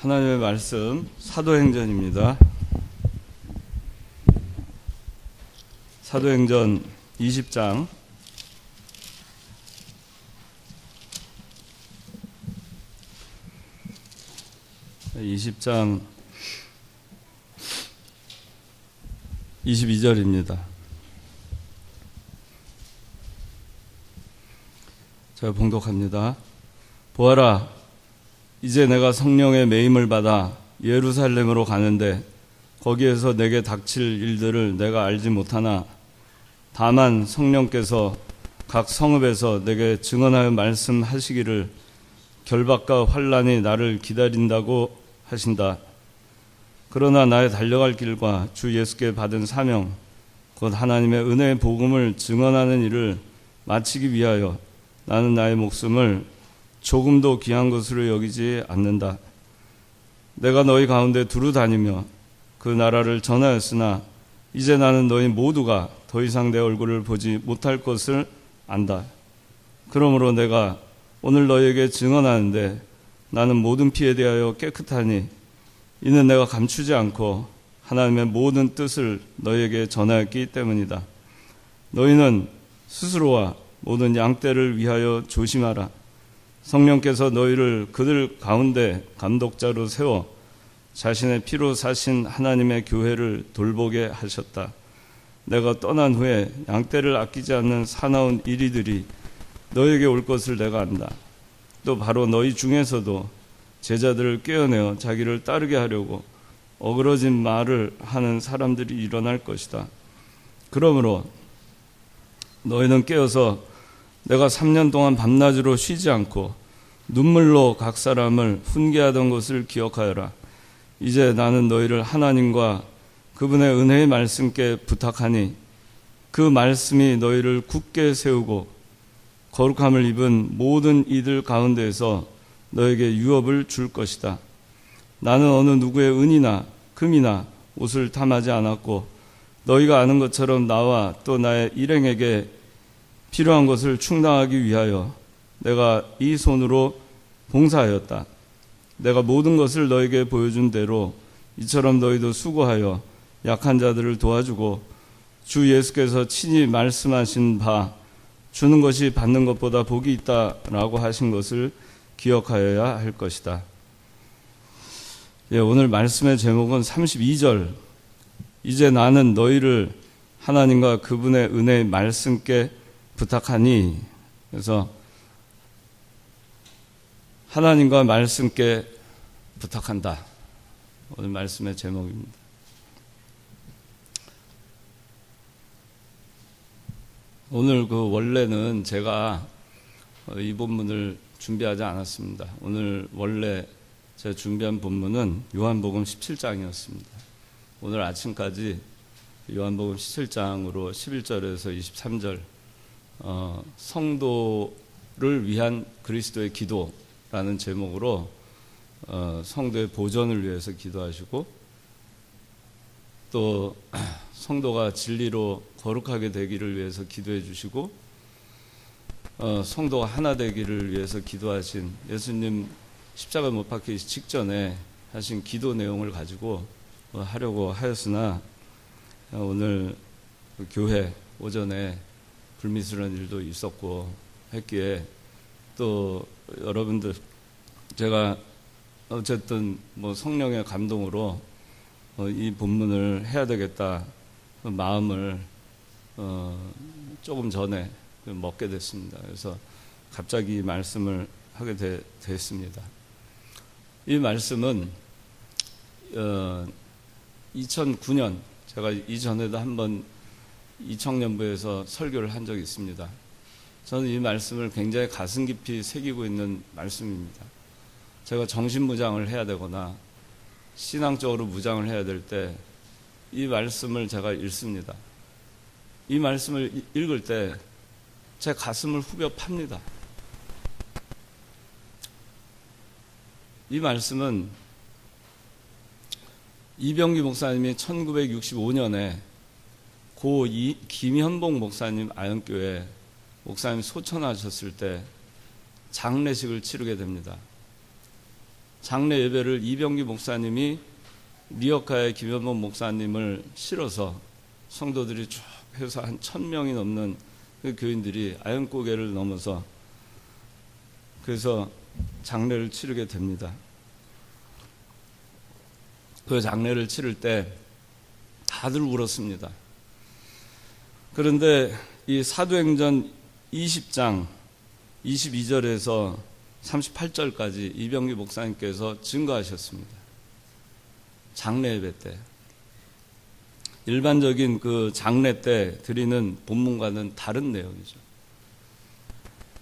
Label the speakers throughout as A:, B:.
A: 하나님의 말씀 사도행전입니다. 사도행전 20장 22절입니다. 제가 봉독합니다. 보아라, 이제 내가 성령의 매임을 받아 예루살렘으로 가는데 거기에서 내게 닥칠 일들을 내가 알지 못하나 다만 성령께서 각 성읍에서 내게 증언하여 말씀하시기를 결박과 환난이 나를 기다린다고 하신다. 그러나 나의 달려갈 길과 주 예수께 받은 사명 곧 하나님의 은혜의 복음을 증언하는 일을 마치기 위하여 나는 나의 목숨을 조금도 귀한 것으로 여기지 않는다. 내가 너희 가운데 두루 다니며 그 나라를 전하였으나 이제 나는 너희 모두가 더 이상 내 얼굴을 보지 못할 것을 안다. 그러므로 내가 오늘 너희에게 증언하는데 나는 모든 피에 대하여 깨끗하니 이는 내가 감추지 않고 하나님의 모든 뜻을 너희에게 전하였기 때문이다. 너희는 스스로와 모든 양떼를 위하여 조심하라. 성령께서 너희를 그들 가운데 감독자로 세워 자신의 피로 사신 하나님의 교회를 돌보게 하셨다. 내가 떠난 후에 양떼를 아끼지 않는 사나운 이리들이 너에게 올 것을 내가 안다. 또 바로 너희 중에서도 제자들을 꿰어내어 자기를 따르게 하려고 어그러진 말을 하는 사람들이 일어날 것이다. 그러므로 너희는 깨어서 내가 3년 동안 밤낮으로 쉬지 않고 눈물로 각 사람을 훈계하던 것을 기억하여라. 이제 나는 너희를 하나님과 그분의 은혜의 말씀께 부탁하니 그 말씀이 너희를 굳게 세우고 거룩함을 입은 모든 이들 가운데에서 너에게 유업을 줄 것이다. 나는 어느 누구의 은이나 금이나 옷을 탐하지 않았고 너희가 아는 것처럼 나와 또 나의 일행에게 필요한 것을 충당하기 위하여 내가 이 손으로 봉사하였다. 내가 모든 것을 너에게 보여준 대로 이처럼 너희도 수고하여 약한 자들을 도와주고 주 예수께서 친히 말씀하신 바 주는 것이 받는 것보다 복이 있다라고 하신 것을 기억하여야 할 것이다. 오늘 말씀의 제목은 32절. 이제 나는 너희를 하나님과 그분의 은혜의 말씀께 부탁하니. 그래서 하나님과 말씀께 부탁한다. 오늘 말씀의 제목입니다. 오늘 원래는 제가 이 본문을 준비하지 않았습니다. 오늘 원래 제가 준비한 본문은 요한복음 17장이었습니다. 오늘 아침까지 요한복음 17장으로 11절에서 23절 성도를 위한 그리스도의 기도라는 제목으로 성도의 보전을 위해서 기도하시고 또 성도가 진리로 거룩하게 되기를 위해서 기도해 주시고 성도가 하나 되기를 위해서 기도하신 예수님 십자가 못 박히기 직전에 하신 기도 내용을 가지고 하려고 하였으나 오늘 교회 오전에 불미스러운 일도 있었고 했기에 또 여러분들 제가 어쨌든 성령의 감동으로 이 본문을 해야 되겠다 마음을 조금 전에 먹게 됐습니다. 그래서 갑자기 말씀을 하게 됐습니다. 이 말씀은 2009년 제가 이전에도 한번 이청년부에서 설교를 한 적이 있습니다. 저는 이 말씀을 굉장히 가슴 깊이 새기고 있는 말씀입니다. 제가 정신무장을 해야 되거나 신앙적으로 무장을 해야 될 때 이 말씀을 제가 읽습니다. 이 말씀을 읽을 때 제 가슴을 후벼 팝니다. 이 말씀은 이병기 목사님이 1965년에 고 김현봉 목사님 아현교회 목사님 소천하셨을 때 장례식을 치르게 됩니다. 장례 예배를 이병기 목사님이 리어카의 김현범 목사님을 실어서 성도들이 쭉 해서 한 1000명이 넘는 그 교인들이 아연고개를 넘어서 그래서 장례를 치르게 됩니다. 그 장례를 치를 때 다들 울었습니다. 그런데 이 사도행전 20장 22절에서 38절까지 이병기 목사님께서 증거하셨습니다. 장례 예배 때. 일반적인 그 장례 때 드리는 본문과는 다른 내용이죠.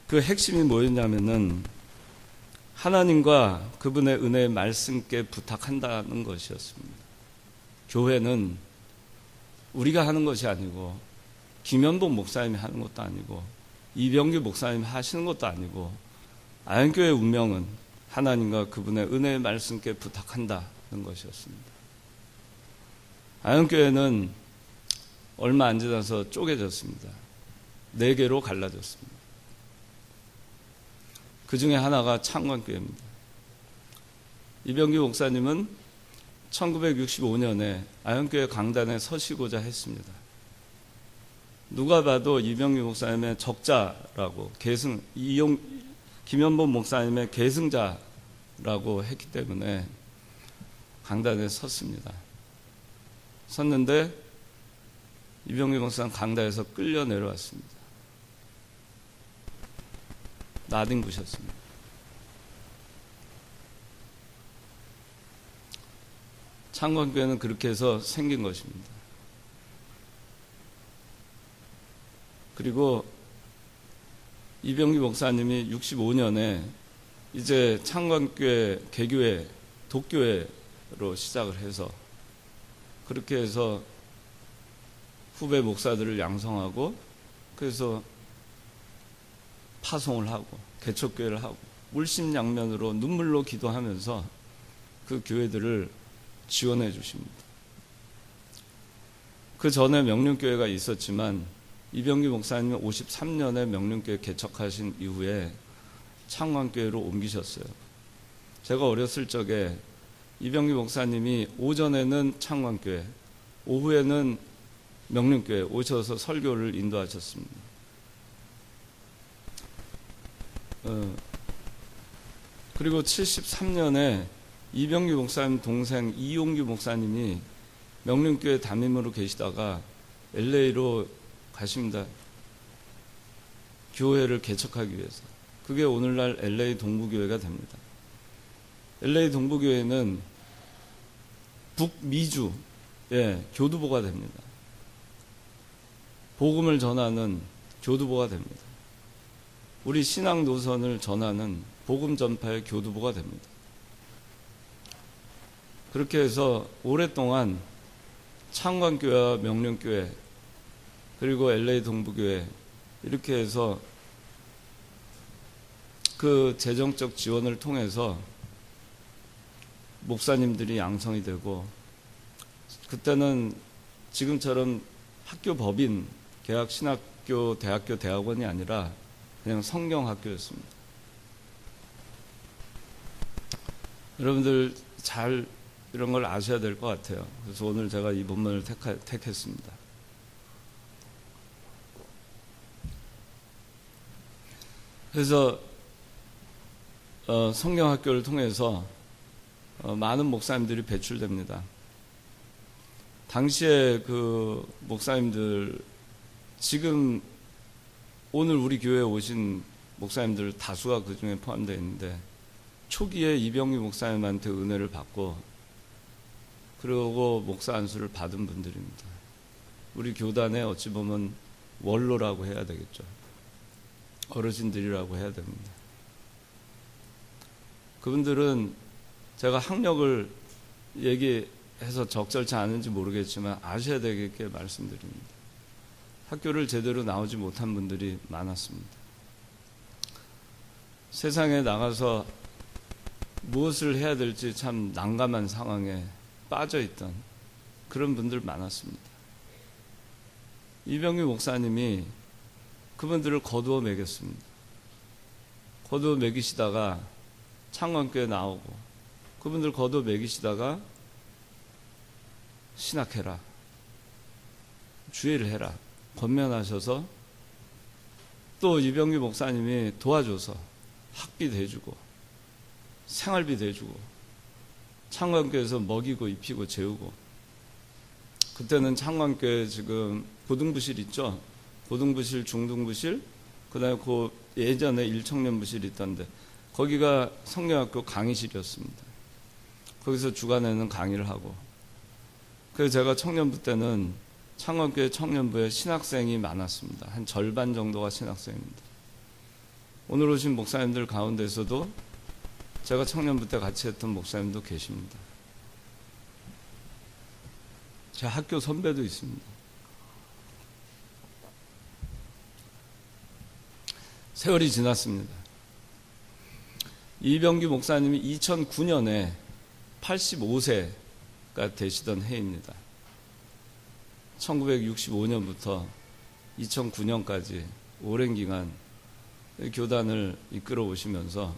A: 그 핵심이 뭐였냐면은 하나님과 그분의 은혜의 말씀께 부탁한다는 것이었습니다. 교회는 우리가 하는 것이 아니고 김현복 목사님이 하는 것도 아니고 이병기 목사님이 하시는 것도 아니고 아연교회의 운명은 하나님과 그분의 은혜의 말씀께 부탁한다는 것이었습니다. 아연교회는 얼마 안 지나서 쪼개졌습니다. 4개로 갈라졌습니다. 그 중에 하나가 창관교회입니다. 이병기 목사님은 1965년에 아연교회 강단에 서시고자 했습니다. 누가 봐도 이병기 목사님의 적자라고 김현범 목사님의 계승자라고 했기 때문에 강단에 섰습니다. 섰는데 이병기 목사는 강단에서 끌려 내려왔습니다. 나뒹구셨습니다. 창건교회는 그렇게 해서 생긴 것입니다. 그리고 이병기 목사님이 65년에 이제 창건교회 개교회 독교회로 시작을 해서 그렇게 해서 후배 목사들을 양성하고 그래서 파송을 하고 개척교회를 하고 물심양면으로 눈물로 기도하면서 그 교회들을 지원해 주십니다. 그 전에 명륜교회가 있었지만 이병기 목사님이 53년에 명륜교회 개척하신 이후에 창관교회로 옮기셨어요. 제가 어렸을 적에 이병기 목사님이 오전에는 창관교회, 오후에는 명륜교회 오셔서 설교를 인도하셨습니다. 그리고 73년에 이병기 목사님 동생 이용규 목사님이 명륜교회 담임으로 계시다가 LA로 가십니다. 교회를 개척하기 위해서. 그게 오늘날 LA 동부교회가 됩니다. LA 동부교회는 북미주의 교두보가 됩니다. 복음을 전하는 교두보가 됩니다. 우리 신앙 노선을 전하는 복음 전파의 교두보가 됩니다. 그렇게 해서 오랫동안 창관교회와 명륜교회 그리고 LA 동부교회 이렇게 해서 그 재정적 지원을 통해서 목사님들이 양성이 되고 그때는 지금처럼 학교 법인 개학신학교 대학교 대학원이 아니라 그냥 성경학교였습니다. 여러분들 잘 이런 걸 아셔야 될 것 같아요. 그래서 오늘 제가 이 본문을 택했습니다. 그래서 성경학교를 통해서 많은 목사님들이 배출됩니다. 당시에 그 목사님들 지금 오늘 우리 교회에 오신 목사님들 다수가 그 중에 포함되어 있는데 초기에 이병기 목사님한테 은혜를 받고 그리고 목사 안수를 받은 분들입니다. 우리 교단에 어찌 보면 원로라고 해야 되겠죠. 어르신들이라고 해야 됩니다. 그분들은 제가 학력을 얘기해서 적절치 않은지 모르겠지만 아셔야 되겠게 말씀드립니다. 학교를 제대로 나오지 못한 분들이 많았습니다. 세상에 나가서 무엇을 해야 될지 참 난감한 상황에 빠져있던 그런 분들 많았습니다. 이병기 목사님이 그분들을 거두어 먹였습니다. 거두어 먹이시다가 창관교회 나오고 그분들 거둬 먹이시다가 신학해라, 주의를 해라 권면하셔서 또 이병규 목사님이 도와줘서 학비도 해주고 생활비도 해주고 창관교회에서 먹이고 입히고 재우고, 그때는 창관교회 지금 고등부실 있죠? 고등부실, 중등부실, 그 다음에 그 예전에 일청년부실이 있던데 거기가 성령학교 강의실이었습니다. 거기서 주간에는 강의를 하고, 그래서 제가 청년부 때는 창원교회 청년부에 신학생이 많았습니다. 한 절반 정도가 신학생입니다. 오늘 오신 목사님들 가운데서도 제가 청년부 때 같이 했던 목사님도 계십니다. 제 학교 선배도 있습니다. 세월이 지났습니다. 이병규 목사님이 2009년에 85세가 되시던 해입니다. 1965년부터 2009년까지 오랜 기간 교단을 이끌어 오시면서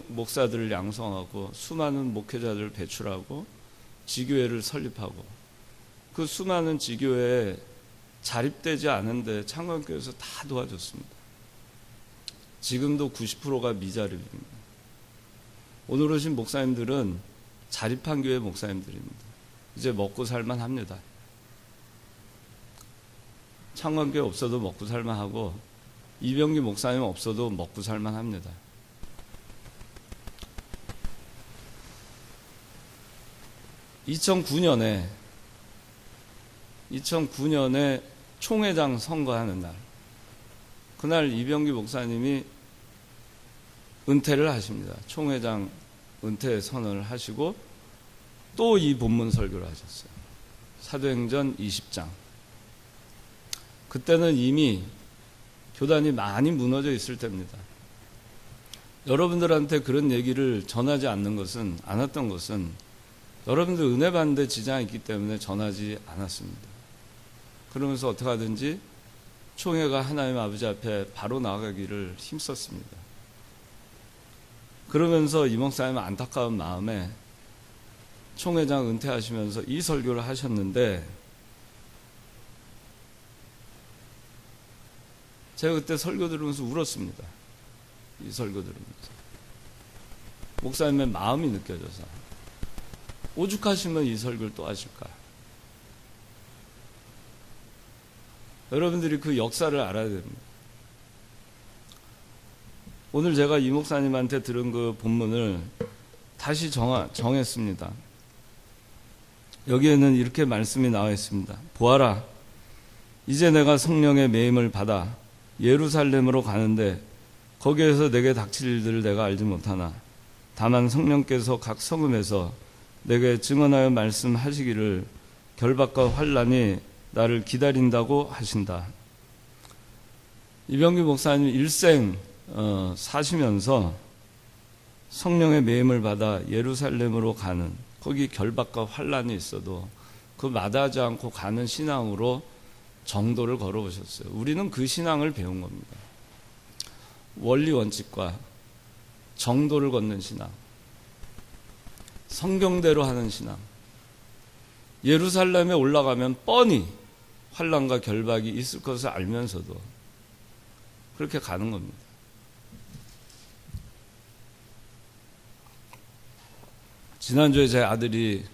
A: 목사들을 양성하고 수많은 목회자들을 배출하고 지교회를 설립하고, 그 수많은 지교회에 자립되지 않은데 창건교회에서 다 도와줬습니다. 지금도 90%가 미자립입니다. 오늘 오신 목사님들은 자립한 교회 목사님들입니다. 이제 먹고 살만 합니다. 창건교회 없어도 먹고 살만 하고, 이병규 목사님 없어도 먹고 살만 합니다. (2009년에) 총회장 선거하는 날, 그날 이병규 목사님이 은퇴를 하십니다. 총회장 은퇴 선언을 하시고 또 이 본문 설교를 하셨어요. 사도행전 20장. 그때는 이미 교단이 많이 무너져 있을 때입니다. 여러분들한테 그런 얘기를 전하지 않았던 것은 여러분들 은혜 받는데 지장이 있기 때문에 전하지 않았습니다. 그러면서 어떻게 하든지 총회가 하나님 아버지 앞에 바로 나가기를 힘썼습니다. 그러면서 이 목사님은 안타까운 마음에 총회장 은퇴하시면서 이 설교를 하셨는데, 제가 그때 설교 들으면서 울었습니다. 이 설교 들으면서 목사님의 마음이 느껴져서, 오죽하시면 이 설교를 또 하실까. 여러분들이 그 역사를 알아야 됩니다. 오늘 제가 이 목사님한테 들은 그 본문을 다시 정했습니다. 여기에는 이렇게 말씀이 나와 있습니다. 보아라, 이제 내가 성령의 매임을 받아 예루살렘으로 가는데 거기에서 내게 닥칠 일들을 내가 알지 못하나 다만 성령께서 각 성읍에서 내게 증언하여 말씀하시기를 결박과 환난이 나를 기다린다고 하신다. 이병규 목사님 일생 사시면서 성령의 매임을 받아 예루살렘으로 가는, 거기 결박과 환난이 있어도 그 마다하지 않고 가는 신앙으로 정도를 걸어오셨어요. 우리는 그 신앙을 배운 겁니다. 원리 원칙과 정도를 걷는 신앙, 성경대로 하는 신앙. 예루살렘에 올라가면 뻔히 환난과 결박이 있을 것을 알면서도 그렇게 가는 겁니다. 지난주에 제 아들이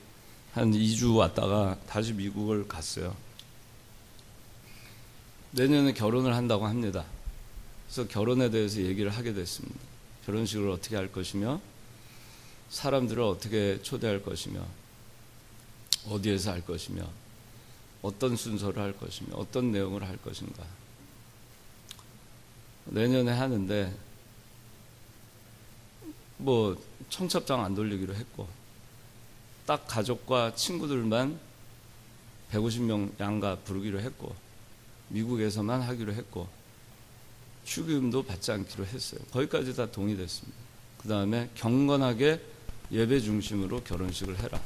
A: 한 2주 왔다가 다시 미국을 갔어요. 내년에 결혼을 한다고 합니다. 그래서 결혼에 대해서 얘기를 하게 됐습니다. 결혼식을 어떻게 할 것이며, 사람들을 어떻게 초대할 것이며, 어디에서 할 것이며, 어떤 순서를 할 것이며, 어떤 내용을 할 것인가. 내년에 하는데 뭐 청첩장 안 돌리기로 했고, 딱 가족과 친구들만 150명 양가 부르기로 했고, 미국에서만 하기로 했고, 축의금도 받지 않기로 했어요. 거기까지 다 동의됐습니다. 그 다음에 경건하게 예배 중심으로 결혼식을 해라.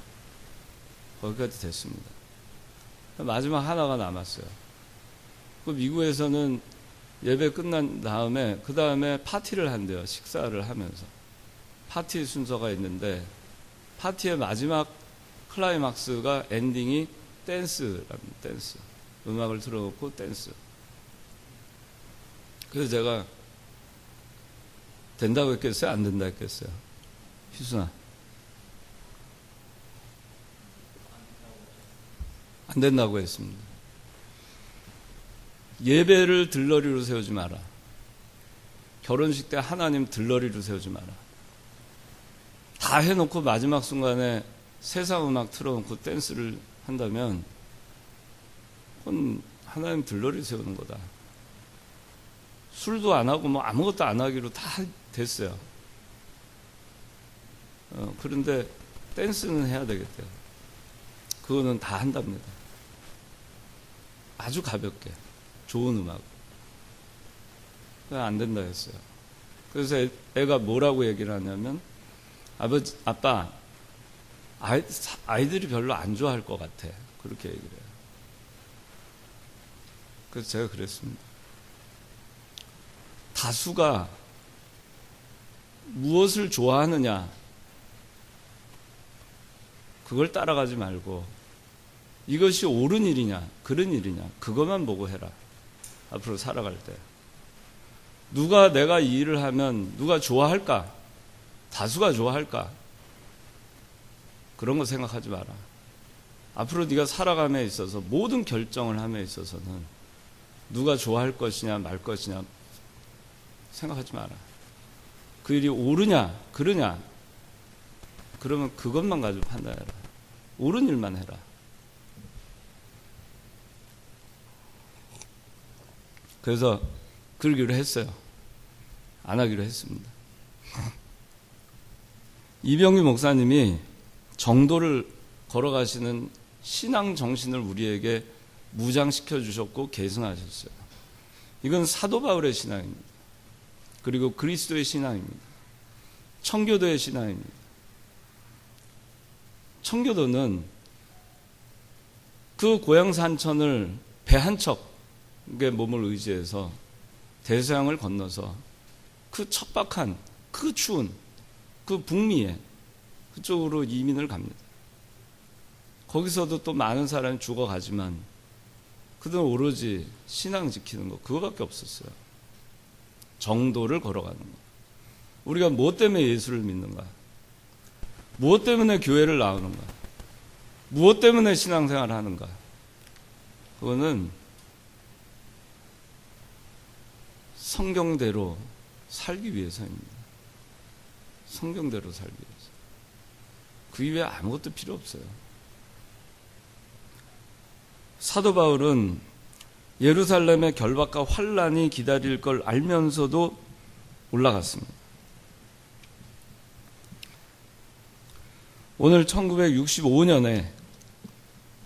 A: 거기까지 됐습니다. 마지막 하나가 남았어요. 그 미국에서는 예배 끝난 다음에 그 다음에 파티를 한대요. 식사를 하면서 파티 순서가 있는데 파티의 마지막 클라이막스가 엔딩이 댄스랍니다. 댄스. 음악을 틀어놓고 댄스. 그래서 제가 된다고 했겠어요? 안 된다 했겠어요? 희순아. 안 된다고 했습니다. 예배를 들러리로 세우지 마라. 결혼식 때 하나님 들러리로 세우지 마라. 다 해놓고 마지막 순간에 세상 음악 틀어놓고 댄스를 한다면 그건 하나님 들러리 세우는 거다. 술도 안 하고 뭐 아무것도 안 하기로 다 됐어요. 그런데 댄스는 해야 되겠대요. 그거는 다 한답니다. 아주 가볍게 좋은 음악. 안 된다 했어요. 그래서 애가 뭐라고 얘기를 하냐면 아빠 아이들이 별로 안 좋아할 것 같아. 그렇게 얘기를 해요. 그래서 제가 그랬습니다. 다수가 무엇을 좋아하느냐 그걸 따라가지 말고 이것이 옳은 일이냐 그런 일이냐 그것만 보고 해라. 앞으로 살아갈 때 누가 내가 이 일을 하면 누가 좋아할까? 다수가 좋아할까? 그런 거 생각하지 마라. 앞으로 네가 살아감에 있어서 모든 결정을 함에 있어서는 누가 좋아할 것이냐 말 것이냐 생각하지 마라. 그 일이 옳으냐 그러냐 그러면 그것만 가지고 판단해라. 옳은 일만 해라. 그래서 그러기로 했어요. 안 하기로 했습니다. 이병규 목사님이 정도를 걸어가시는 신앙 정신을 우리에게 무장시켜 주셨고 계승하셨어요. 이건 사도 바울의 신앙입니다. 그리고 그리스도의 신앙입니다. 청교도의 신앙입니다. 청교도는 그 고향 산천을 배 한 척의 몸을 의지해서 대서양을 건너서 그 척박한 그 추운 그 북미에 그쪽으로 이민을 갑니다. 거기서도 또 많은 사람이 죽어가지만 그들은 오로지 신앙 지키는 거 그거밖에 없었어요. 정도를 걸어가는 거. 우리가 무엇 때문에 예수를 믿는가? 무엇 때문에 교회를 나오는가? 무엇 때문에 신앙생활을 하는가? 그거는 성경대로 살기 위해서입니다. 성경대로 살기 위해서. 그 이외에 아무것도 필요 없어요. 사도 바울은 예루살렘의 결박과 환란이 기다릴 걸 알면서도 올라갔습니다. 오늘 1965년에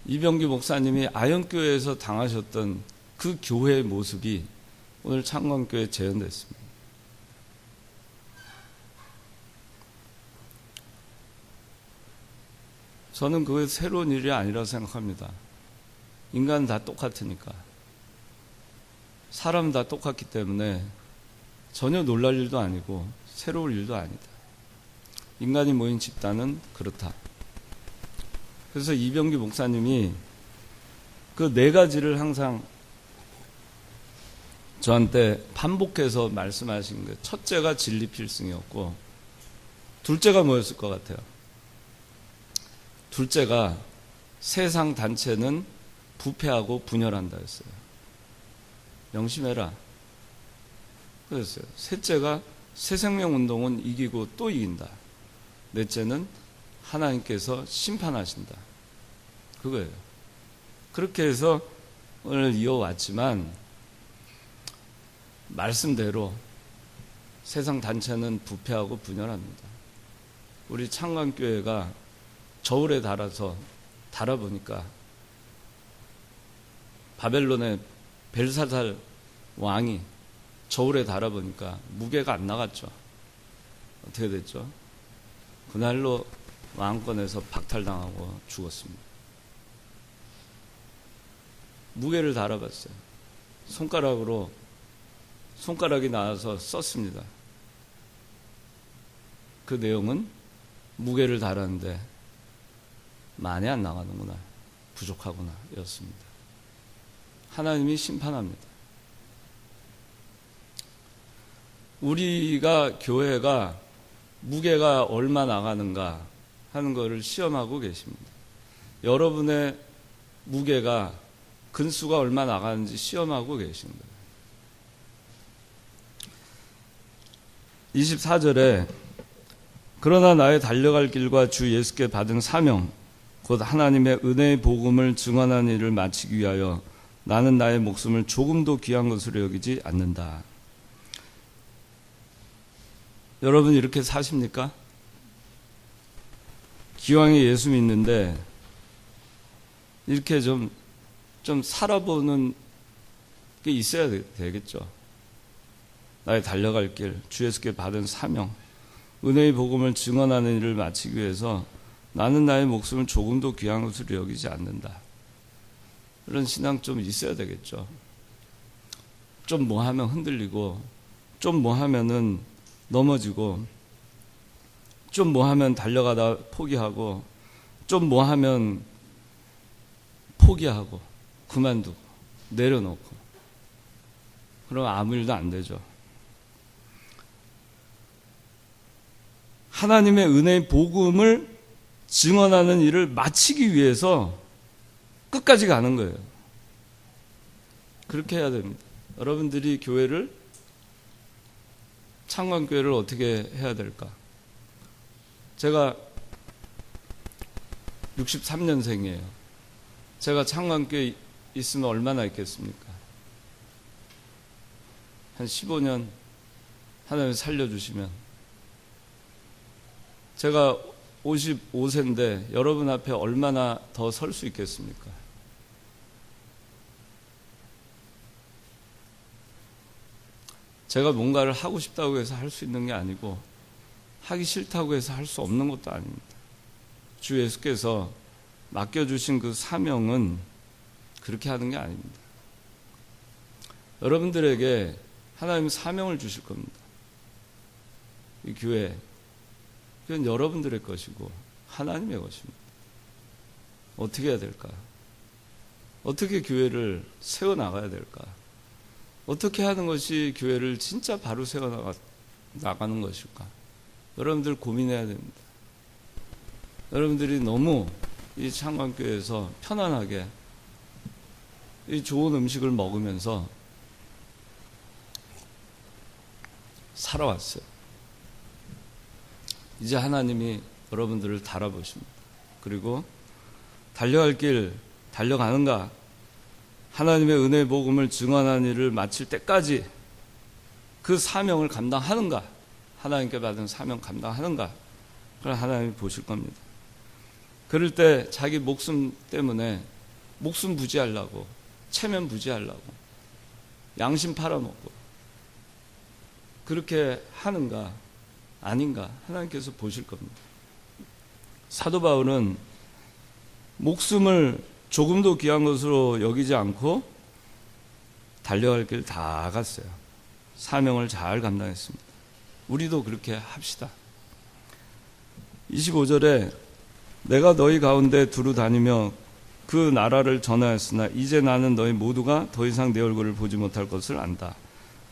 A: 이병규 목사님이 아현교회에서 당하셨던 그 교회의 모습이 오늘 창건교회에 재현됐습니다. 저는 그게 새로운 일이 아니라 생각합니다. 인간은 다 똑같으니까. 사람은 다 똑같기 때문에 전혀 놀랄 일도 아니고 새로울 일도 아니다. 인간이 모인 집단은 그렇다. 그래서 이병규 목사님이 그 네 가지를 항상 저한테 반복해서 말씀하신 것. 첫째가 진리 필승이었고, 둘째가 뭐였을 것 같아요? 둘째가 세상 단체는 부패하고 분열한다 했어요. 명심해라. 그랬어요. 셋째가 새생명운동은 이기고 또 이긴다. 넷째는 하나님께서 심판하신다. 그거예요. 그렇게 해서 오늘 이어왔지만 말씀대로 세상 단체는 부패하고 분열합니다. 우리 창간교회가 저울에 달아보니까 바벨론의 벨사살 왕이 저울에 달아보니까 무게가 안 나갔죠. 어떻게 됐죠? 그날로 왕권에서 박탈당하고 죽었습니다. 무게를 달아봤어요. 손가락이 나와서 썼습니다. 그 내용은 무게를 다루는데 많이 안 나가는구나, 부족하구나 였습니다. 하나님이 심판합니다. 우리가 교회가 무게가 얼마 나가는가 하는 것을 시험하고 계십니다. 여러분의 무게가 근수가 얼마 나가는지 시험하고 계십니다. 24절에 그러나 나의 달려갈 길과 주 예수께 받은 사명 곧 하나님의 은혜의 복음을 증언하는 일을 마치기 위하여 나는 나의 목숨을 조금도 귀한 것으로 여기지 않는다. 여러분 이렇게 사십니까? 기왕에 예수 믿는데 이렇게 좀 살아보는 게 있어야 되겠죠. 나의 달려갈 길, 주 예수께 받은 사명, 은혜의 복음을 증언하는 일을 마치기 위해서 나는 나의 목숨을 조금도 귀한 것으로 여기지 않는다. 이런 신앙 좀 있어야 되겠죠. 좀 뭐 하면 흔들리고, 좀 뭐 하면은 넘어지고, 좀 뭐 하면 달려가다 포기하고, 좀 뭐 하면 포기하고, 그만두고, 내려놓고. 그럼 아무 일도 안 되죠. 하나님의 은혜의 복음을 증언하는 일을 마치기 위해서 끝까지 가는 거예요. 그렇게 해야 됩니다. 여러분들이 교회를, 창관교회를 어떻게 해야 될까? 제가 63년생이에요. 제가 창관교회 있으면 얼마나 있겠습니까? 한 15년 하나님 살려주시면. 제가 55세인데 여러분 앞에 얼마나 더 설 수 있겠습니까? 제가 뭔가를 하고 싶다고 해서 할 수 있는 게 아니고 하기 싫다고 해서 할 수 없는 것도 아닙니다. 주 예수께서 맡겨주신 그 사명은 그렇게 하는 게 아닙니다. 여러분들에게 하나님 사명을 주실 겁니다. 이 교회, 그건 여러분들의 것이고 하나님의 것입니다. 어떻게 해야 될까? 어떻게 교회를 세워나가야 될까? 어떻게 하는 것이 교회를 진짜 바로 세워나가는 것일까? 여러분들 고민해야 됩니다. 여러분들이 너무 이 창관교회에서 편안하게 이 좋은 음식을 먹으면서 살아왔어요. 이제 하나님이 여러분들을 달아보십니다. 그리고 달려갈 길 달려가는가? 하나님의 은혜의 복음을 증언하는 일을 마칠 때까지 그 사명을 감당하는가? 하나님께 받은 사명 감당하는가? 그걸 하나님이 보실 겁니다. 그럴 때 자기 목숨 때문에 목숨 부지하려고, 체면 부지하려고, 양심 팔아먹고 그렇게 하는가? 아닌가? 하나님께서 보실 겁니다. 사도 바울은 목숨을 조금도 귀한 것으로 여기지 않고 달려갈 길 다 갔어요. 사명을 잘 감당했습니다. 우리도 그렇게 합시다. 25절에 내가 너희 가운데 두루 다니며 그 나라를 전하였으나 이제 나는 너희 모두가 더 이상 내 얼굴을 보지 못할 것을 안다.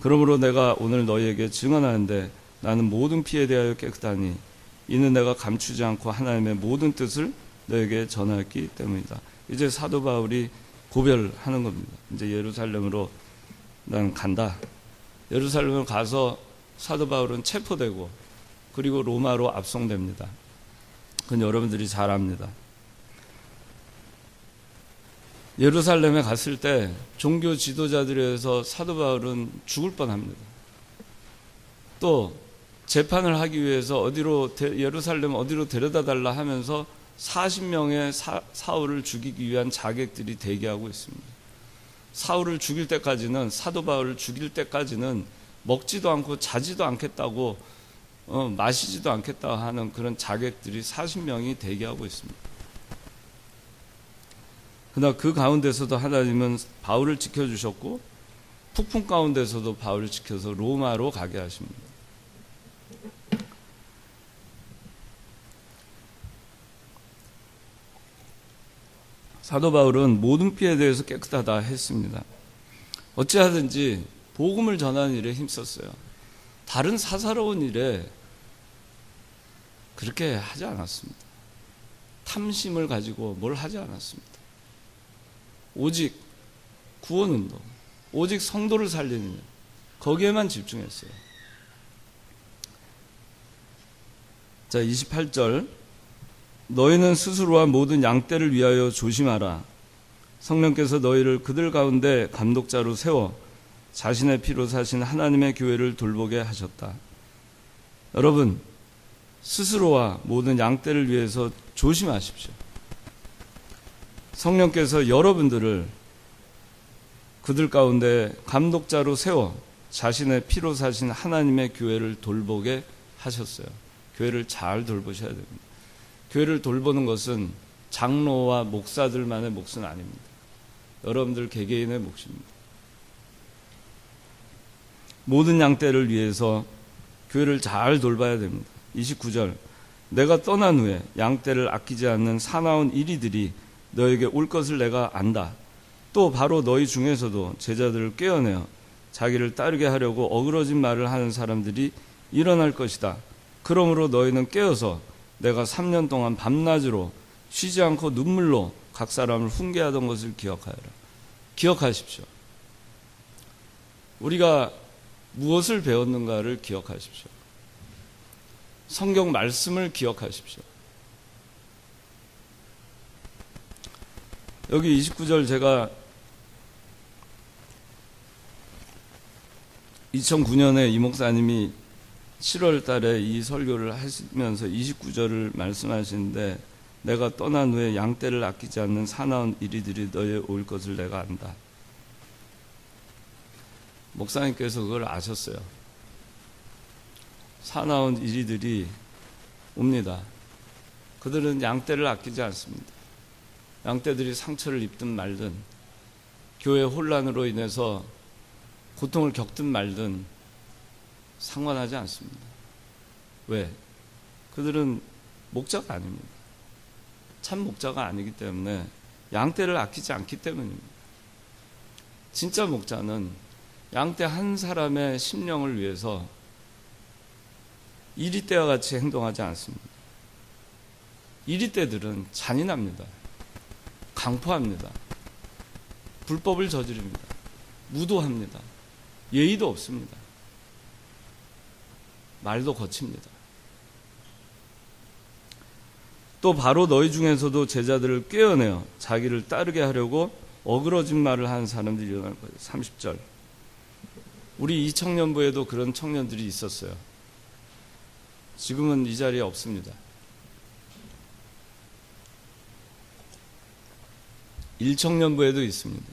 A: 그러므로 내가 오늘 너희에게 증언하는데 나는 모든 피에 대하여 깨끗하니 이는 내가 감추지 않고 하나님의 모든 뜻을 너에게 전하였기 때문이다. 이제 사도 바울이 고별하는 겁니다. 이제 예루살렘으로 난 간다. 예루살렘으로 가서 사도 바울은 체포되고 그리고 로마로 압송됩니다. 그건 여러분들이 잘 압니다. 예루살렘에 갔을 때 종교 지도자들에 의해서 사도 바울은 죽을 뻔합니다. 또 재판을 하기 위해서 예루살렘 어디로 데려다 달라 하면서 40명의 사울을 죽이기 위한 자객들이 대기하고 있습니다. 사울을 죽일 때까지는, 사도 바울을 죽일 때까지는 먹지도 않고 자지도 않겠다고 마시지도 않겠다 하는 그런 자객들이 40명이 대기하고 있습니다. 그러나 그 가운데서도 하나님은 바울을 지켜주셨고 폭풍 가운데서도 바울을 지켜서 로마로 가게 하십니다. 사도 바울은 모든 피에 대해서 깨끗하다 했습니다. 어찌하든지 복음을 전하는 일에 힘썼어요. 다른 사사로운 일에 그렇게 하지 않았습니다. 탐심을 가지고 뭘 하지 않았습니다. 오직 구원운동, 오직 성도를 살리는 일, 거기에만 집중했어요. 자, 28절. 너희는 스스로와 모든 양떼를 위하여 조심하라. 성령께서 너희를 그들 가운데 감독자로 세워 자신의 피로 사신 하나님의 교회를 돌보게 하셨다. 여러분, 스스로와 모든 양떼를 위해서 조심하십시오. 성령께서 여러분들을 그들 가운데 감독자로 세워 자신의 피로 사신 하나님의 교회를 돌보게 하셨어요. 교회를 잘 돌보셔야 됩니다. 교회를 돌보는 것은 장로와 목사들만의 몫은 아닙니다. 여러분들 개개인의 몫입니다. 모든 양떼를 위해서 교회를 잘 돌봐야 됩니다. 29절. 내가 떠난 후에 양떼를 아끼지 않는 사나운 이리들이 너에게 올 것을 내가 안다. 또 바로 너희 중에서도 제자들을 꿰어내어 자기를 따르게 하려고 어그러진 말을 하는 사람들이 일어날 것이다. 그러므로 너희는 깨어서 내가 3년 동안 밤낮으로 쉬지 않고 눈물로 각 사람을 훈계하던 것을 기억하여라. 기억하십시오. 우리가 무엇을 배웠는가를 기억하십시오. 성경 말씀을 기억하십시오. 여기 29절 제가 2009년에 이 목사님이 7월 달에 이 설교를 하시면서 29절을 말씀하시는데 내가 떠난 후에 양떼를 아끼지 않는 사나운 이리들이 너에 올 것을 내가 안다. 목사님께서 그걸 아셨어요. 사나운 이리들이 옵니다. 그들은 양떼를 아끼지 않습니다. 양떼들이 상처를 입든 말든 교회 혼란으로 인해서 고통을 겪든 말든 상관하지 않습니다. 왜? 그들은 목자가 아닙니다. 참 목자가 아니기 때문에 양떼를 아끼지 않기 때문입니다. 진짜 목자는 양떼 한 사람의 심령을 위해서 이리떼와 같이 행동하지 않습니다. 이리떼들은 잔인합니다. 강포합니다. 불법을 저지릅니다. 무도합니다. 예의도 없습니다. 말도 거칩니다. 또 바로 너희 중에서도 제자들을 꿰어내어 자기를 따르게 하려고 어그러진 말을 하는 사람들이 일어날 거예요. 30절. 우리 이 청년부에도 그런 청년들이 있었어요. 지금은 이 자리에 없습니다. 1청년부에도 있습니다.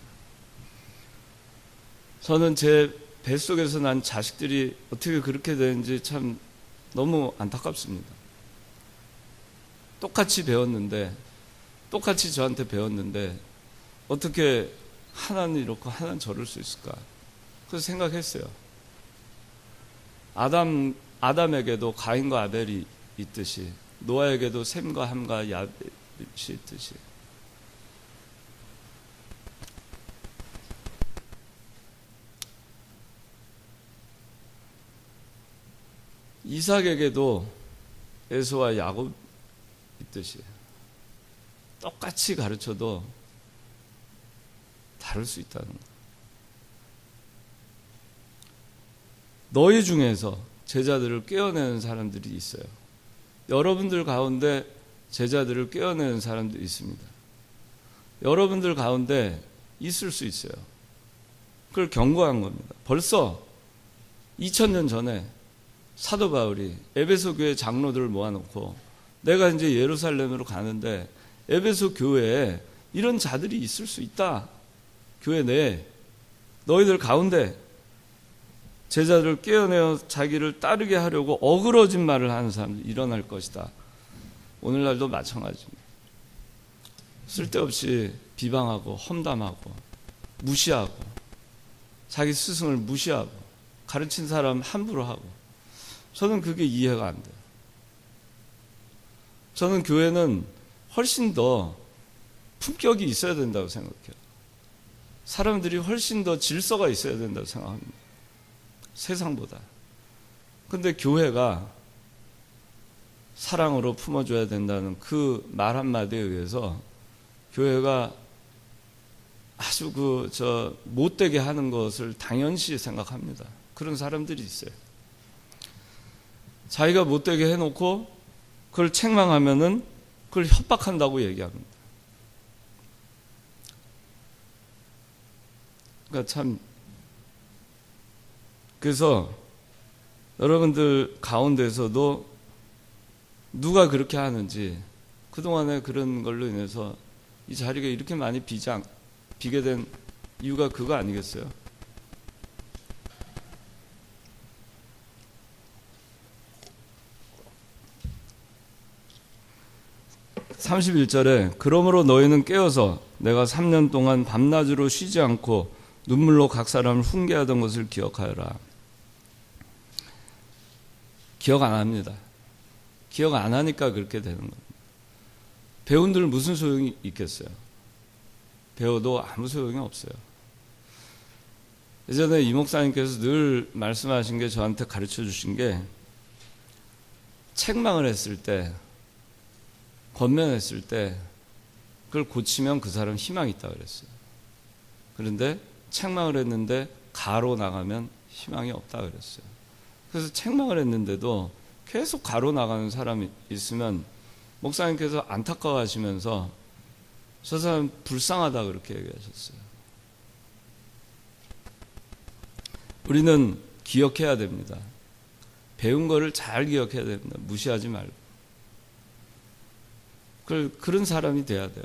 A: 저는 제 뱃속에서 난 자식들이 어떻게 그렇게 되는지 참 너무 안타깝습니다. 똑같이 배웠는데, 똑같이 저한테 배웠는데 어떻게 하나는 이렇고 하나는 저럴 수 있을까? 그래서 생각했어요. 아담에게도 가인과 아벨이 있듯이 노아에게도 셈과 함과 야벳이 있듯이 이삭에게도 에서와 야곱 있듯이 똑같이 가르쳐도 다를 수 있다는 것. 너희 중에서 제자들을 꿰어내는 사람들이 있어요. 여러분들 가운데 제자들을 꿰어내는 사람들이 있습니다. 여러분들 가운데 있을 수 있어요. 그걸 경고한 겁니다. 벌써 2000년 전에 사도 바울이 에베소 교회 장로들을 모아놓고 내가 이제 예루살렘으로 가는데 에베소 교회에 이런 자들이 있을 수 있다. 교회 내에 너희들 가운데 제자들을 꿰어내어 자기를 따르게 하려고 어그러진 말을 하는 사람들이 일어날 것이다. 오늘날도 마찬가지입니다. 쓸데없이 비방하고 험담하고 무시하고 자기 스승을 무시하고 가르친 사람 함부로 하고 저는 그게 이해가 안 돼요. 저는 교회는 훨씬 더 품격이 있어야 된다고 생각해요. 사람들이 훨씬 더 질서가 있어야 된다고 생각합니다. 세상보다. 근데 교회가 사랑으로 품어줘야 된다는 그 말 한마디에 의해서 교회가 아주 못되게 하는 것을 당연시 생각합니다. 그런 사람들이 있어요. 자기가 못되게 해놓고 그걸 책망하면은 그걸 협박한다고 얘기합니다. 그러니까 참, 그래서 여러분들 가운데서도 누가 그렇게 하는지, 그동안에 그런 걸로 인해서 이 자리가 이렇게 많이 비게 된 이유가 그거 아니겠어요? (31절에) 그러므로 너희는 깨어서 내가 3년 동안 밤낮으로 쉬지 않고 눈물로 각 사람을 훈계하던 것을 기억하여라. 기억 안 합니다. 기억 안 하니까 그렇게 되는 겁니다. 배운들 무슨 소용이 있겠어요? 배워도 아무 소용이 없어요. 예전에 이 목사님께서 늘 말씀하신 게, 저한테 가르쳐 주신 게, 책망을 했을 때, 권면했을 때 그걸 고치면 그 사람 희망이 있다 그랬어요. 그런데 책망을 했는데 가로 나가면 희망이 없다 그랬어요. 그래서 책망을 했는데도 계속 가로 나가는 사람이 있으면 목사님께서 안타까워하시면서 저 사람 불쌍하다 그렇게 얘기하셨어요. 우리는 기억해야 됩니다. 배운 거를 잘 기억해야 됩니다. 무시하지 말고. 그런 사람이 돼야 돼요.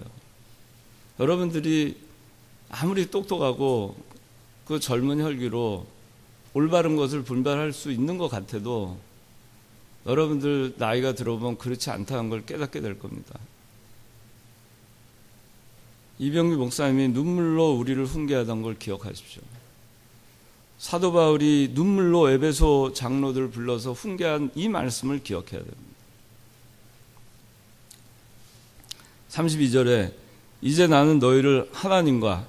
A: 여러분들이 아무리 똑똑하고 그 젊은 혈기로 올바른 것을 분별할 수 있는 것 같아도 여러분들 나이가 들어보면 그렇지 않다는 걸 깨닫게 될 겁니다. 이병규 목사님이 눈물로 우리를 훈계하던 걸 기억하십시오. 사도 바울이 눈물로 에베소 장로들을 불러서 훈계한 이 말씀을 기억해야 됩니다. 32절에 이제 나는 너희를 하나님과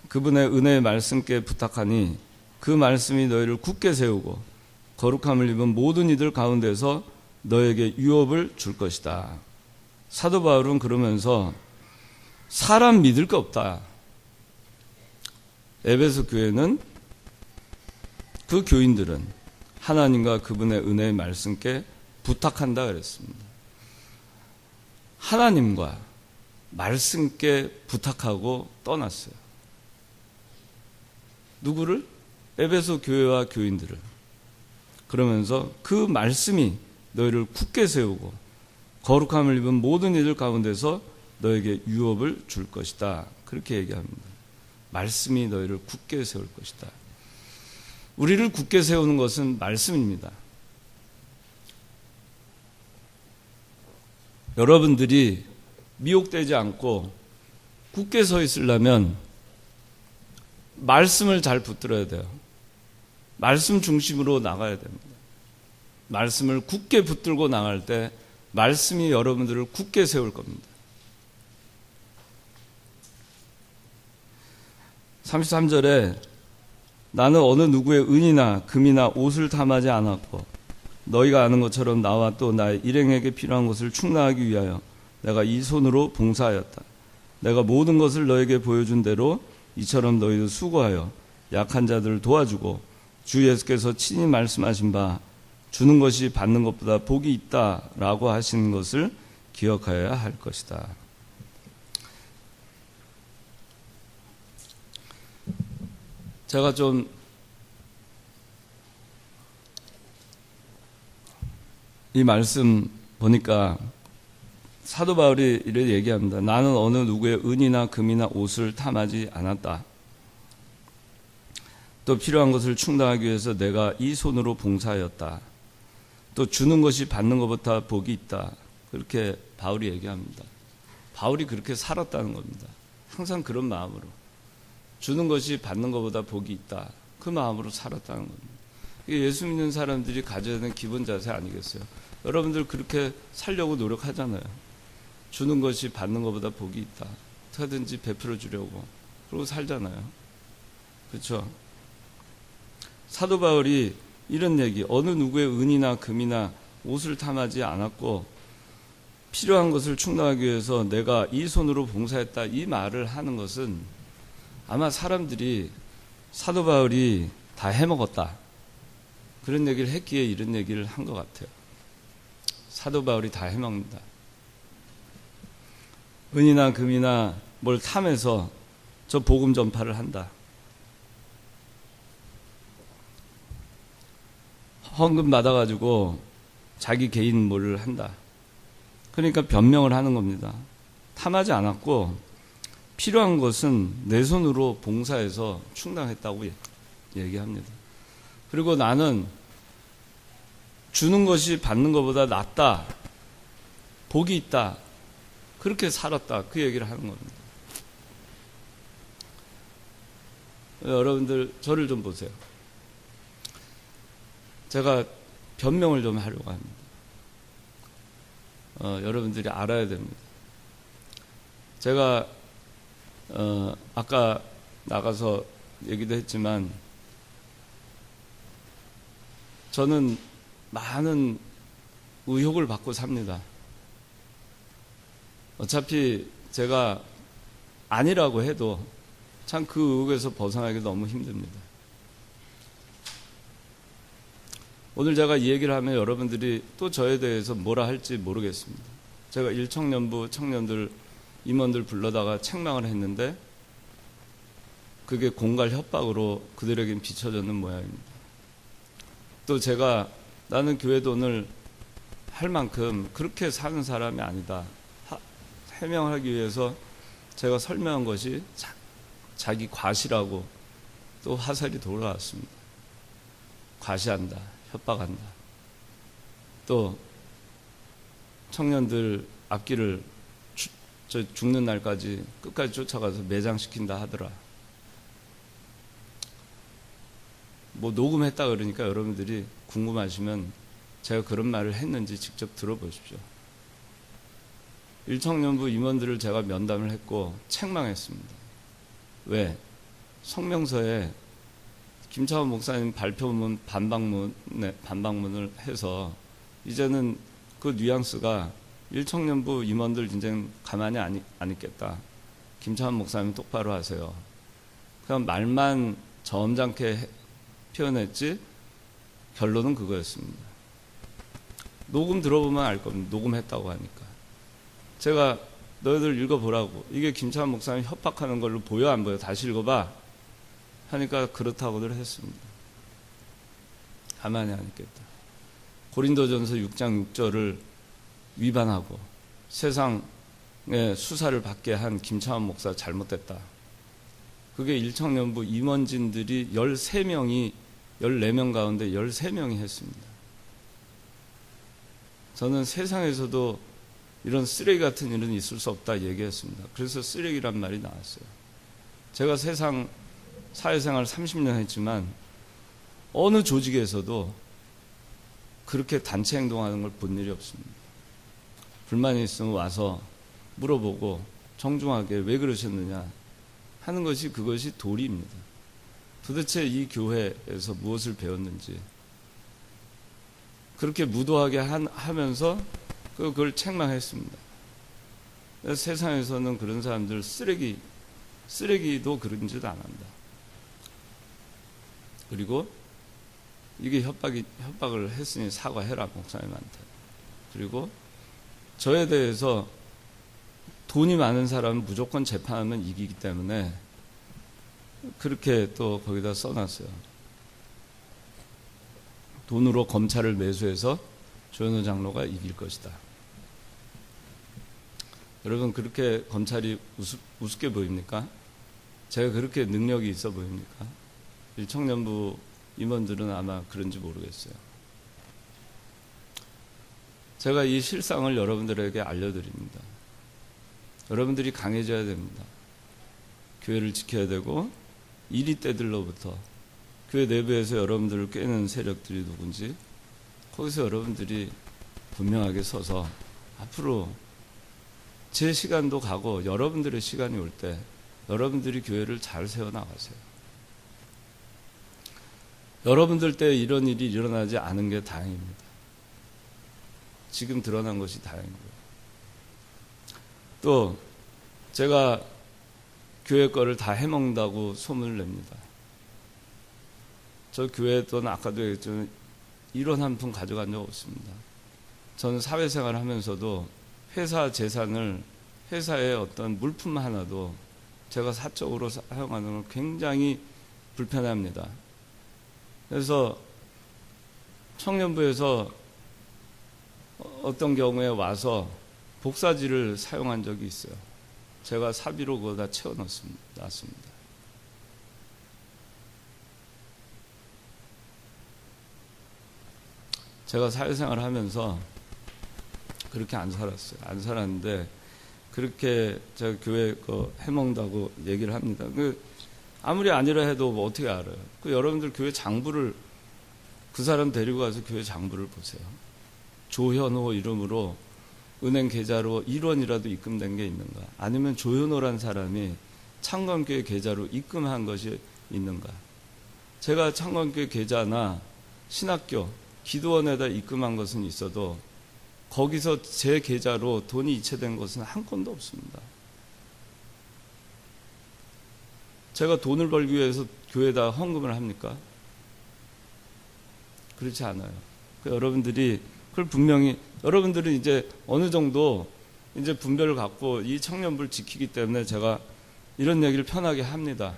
A: 그분의 은혜의 말씀께 부탁하니 그 말씀이 너희를 굳게 세우고 거룩함을 입은 모든 이들 가운데서 너에게 유업을 줄 것이다. 사도 바울은 그러면서 사람 믿을 거 없다. 에베소 교회는, 그 교인들은 하나님과 그분의 은혜의 말씀께 부탁한다 그랬습니다. 하나님과 말씀께 부탁하고 떠났어요. 누구를? 에베소 교회와 교인들을. 그러면서 그 말씀이 너희를 굳게 세우고 거룩함을 입은 모든 이들 가운데서 너에게 유업을 줄 것이다. 그렇게 얘기합니다. 말씀이 너희를 굳게 세울 것이다. 우리를 굳게 세우는 것은 말씀입니다. 여러분들이 미혹되지 않고 굳게 서 있으려면 말씀을 잘 붙들어야 돼요. 말씀 중심으로 나가야 됩니다. 말씀을 굳게 붙들고 나갈 때 말씀이 여러분들을 굳게 세울 겁니다. 33절에 나는 어느 누구의 은이나 금이나 옷을 탐하지 않았고 너희가 아는 것처럼 나와 또 나의 일행에게 필요한 것을 충당하기 위하여 내가 이 손으로 봉사하였다. 내가 모든 것을 너에게 보여준 대로 이처럼 너희도 수고하여 약한 자들을 도와주고 주 예수께서 친히 말씀하신 바 주는 것이 받는 것보다 복이 있다라고 하신 것을 기억하여야 할 것이다. 제가 좀 이 말씀 보니까 사도 바울이 이렇게 얘기합니다. 나는 어느 누구의 은이나 금이나 옷을 탐하지 않았다. 또 필요한 것을 충당하기 위해서 내가 이 손으로 봉사하였다. 또 주는 것이 받는 것보다 복이 있다. 그렇게 바울이 얘기합니다. 바울이 그렇게 살았다는 겁니다. 항상 그런 마음으로. 주는 것이 받는 것보다 복이 있다. 그 마음으로 살았다는 겁니다. 이게 예수 믿는 사람들이 가져야 되는 기본 자세 아니겠어요? 여러분들 그렇게 살려고 노력하잖아요. 주는 것이 받는 것보다 복이 있다. 어떻게든지 베풀어 주려고 그러고 살잖아요. 그렇죠? 사도 바울이 이런 얘기, 어느 누구의 은이나 금이나 옷을 탐하지 않았고 필요한 것을 충당하기 위해서 내가 이 손으로 봉사했다, 이 말을 하는 것은 아마 사람들이 사도 바울이 다 해먹었다, 그런 얘기를 했기에 이런 얘기를 한 것 같아요. 사도 바울이 다 해먹는다. 은이나 금이나 뭘 탐해서 저 복음 전파를 한다. 헌금 받아가지고 자기 개인 뭐를 한다. 그러니까 변명을 하는 겁니다. 탐하지 않았고 필요한 것은 내 손으로 봉사해서 충당했다고 얘기합니다. 그리고 나는 주는 것이 받는 것보다 낫다, 복이 있다, 그렇게 살았다, 그 얘기를 하는 겁니다. 여러분들 저를 좀 보세요. 제가 변명을 좀 하려고 합니다. 여러분들이 알아야 됩니다. 제가 아까 나가서 얘기도 했지만 저는 많은 의혹을 받고 삽니다. 어차피 제가 아니라고 해도 참 그 의혹에서 벗어나기 너무 힘듭니다. 오늘 제가 이 얘기를 하면 여러분들이 또 저에 대해서 뭐라 할지 모르겠습니다. 제가 일청년부 청년들, 임원들 불러다가 책망을 했는데 그게 공갈 협박으로 그들에겐 비춰졌는 모양입니다. 또 제가 나는 교회 돈을 할 만큼 그렇게 사는 사람이 아니다, 해명하기 위해서 제가 설명한 것이 자기 과시라고 또 화살이 돌아왔습니다. 과시한다, 협박한다. 또 청년들 앞길을 죽는 날까지 끝까지 쫓아가서 매장시킨다 하더라. 뭐 녹음했다 그러니까 여러분들이 궁금하시면 제가 그런 말을 했는지 직접 들어보십시오. 일청년부 임원들을 제가 면담을 했고 책망했습니다. 왜? 성명서에 김차원 목사님 발표문 반박문을 해서 이제는 그 뉘앙스가 일청년부 임원들 이제 가만히 안 있겠다. 김차원 목사님 똑바로 하세요. 그냥 말만 점잖게 표현했지 결론은 그거였습니다. 녹음 들어보면 알 겁니다. 녹음했다고 하니까. 제가 너희들 읽어보라고. 이게 김차원 목사님 협박하는 걸로 보여 안 보여? 다시 읽어봐. 하니까 그렇다고들 했습니다. 가만히 안 있겠다. 고린도전서 6장 6절을 위반하고 세상에 수사를 받게 한 김차원 목사 잘못됐다. 그게 일청년부 임원진들이 13명이 14명 가운데 13명이 했습니다. 저는 세상에서도 이런 쓰레기 같은 일은 있을 수 없다 얘기했습니다. 그래서 쓰레기란 말이 나왔어요. 제가 사회생활 30년 했지만 어느 조직에서도 그렇게 단체 행동하는 걸 본 일이 없습니다. 불만이 있으면 와서 물어보고 정중하게 왜 그러셨느냐 하는 것이, 그것이 도리입니다. 도대체 이 교회에서 무엇을 배웠는지 그렇게 무도하게 하면서 그걸 책망했습니다. 세상에서는 그런 사람들 쓰레기도 그런 짓 안 한다. 그리고 이게 협박을 했으니 사과해라, 목사님한테. 그리고 저에 대해서 돈이 많은 사람은 무조건 재판하면 이기기 때문에 그렇게 또 거기다 써놨어요. 돈으로 검찰을 매수해서 조현우 장로가 이길 것이다. 여러분, 그렇게 검찰이 우습게 보입니까? 제가 그렇게 능력이 있어 보입니까? 일청년부 임원들은 아마 그런지 모르겠어요. 제가 이 실상을 여러분들에게 알려드립니다. 여러분들이 강해져야 됩니다. 교회를 지켜야 되고, 이리떼들로부터 교회 내부에서 여러분들을 꿰는 세력들이 누군지 거기서 여러분들이 분명하게 서서 앞으로 제 시간도 가고 여러분들의 시간이 올 때 여러분들이 교회를 잘 세워나가세요. 여러분들 때 이런 일이 일어나지 않은 게 다행입니다. 지금 드러난 것이 다행이고요. 또 제가 교회 거를 다 해먹는다고 소문을 냅니다. 저 교회 돈 아까도 얘기했지만 1원 한 푼 가져간 적 없습니다. 저는 사회생활을 하면서도 회사 재산을 회사의 어떤 물품 하나도 제가 사적으로 사용하는 걸 굉장히 불편합니다. 그래서 청년부에서 어떤 경우에 와서 복사지를 사용한 적이 있어요. 제가 사비로 그거 다 채워놨습니다. 제가 사회생활을 하면서 그렇게 안 살았어요. 안 살았는데 그렇게 제가 교회 거 해먹는다고 얘기를 합니다. 아무리 아니라 해도 뭐 어떻게 알아요? 여러분들 교회 장부를 그 사람 데리고 가서 교회 장부를 보세요. 조현호 이름으로 은행 계좌로 1원이라도 입금된 게 있는가? 아니면 조현호란 사람이 창건교회 계좌로 입금한 것이 있는가? 제가 창건교회 계좌나 신학교, 기도원에다 입금한 것은 있어도 거기서 제 계좌로 돈이 이체된 것은 한 건도 없습니다. 제가 돈을 벌기 위해서 교회에다 헌금을 합니까? 그렇지 않아요. 여러분들이 그걸 분명히 여러분들은 이제 어느 정도 이제 분별을 갖고 이 청년부를 지키기 때문에 제가 이런 얘기를 편하게 합니다.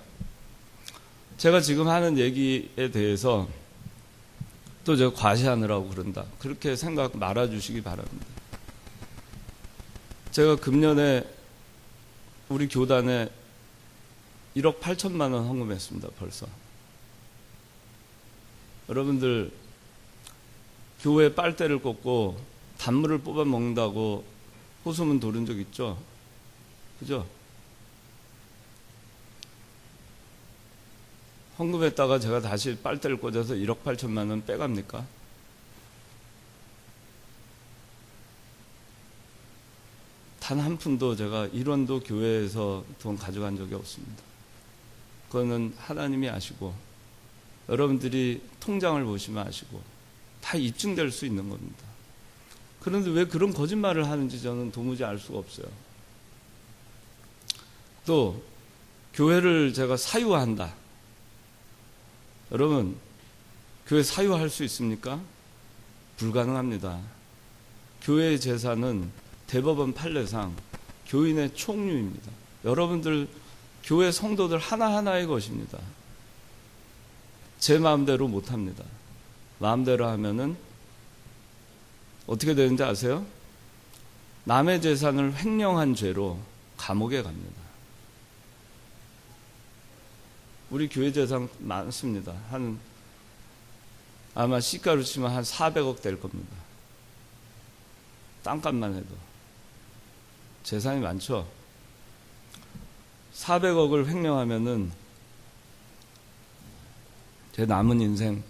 A: 제가 지금 하는 얘기에 대해서 또 제가 과시하느라고 그런다. 그렇게 생각 말아주시기 바랍니다. 제가 금년에 우리 교단에 1억 8천만 원 헌금했습니다. 벌써. 여러분들 교회 빨대를 꽂고 단물을 뽑아 먹는다고 호소문 돌은 적 있죠? 그죠? 헌금했다가 제가 다시 빨대를 꽂아서 1억 8천만 원 빼갑니까? 단 한 푼도 제가 1원도 교회에서 돈 가져간 적이 없습니다. 그거는 하나님이 아시고 여러분들이 통장을 보시면 아시고 다 입증될 수 있는 겁니다. 그런데 왜 그런 거짓말을 하는지 저는 도무지 알 수가 없어요. 또 교회를 제가 사유한다. 여러분, 교회 사유할 수 있습니까? 불가능합니다. 교회의 재산은 대법원 판례상 교인의 총유입니다. 여러분들 교회 성도들 하나하나의 것입니다. 제 마음대로 못합니다. 마음대로 하면은 어떻게 되는지 아세요? 남의 재산을 횡령한 죄로 감옥에 갑니다. 우리 교회 재산 많습니다. 아마 시가로 치면 한 400억 될 겁니다. 땅값만 해도. 재산이 많죠? 400억을 횡령하면은 제 남은 인생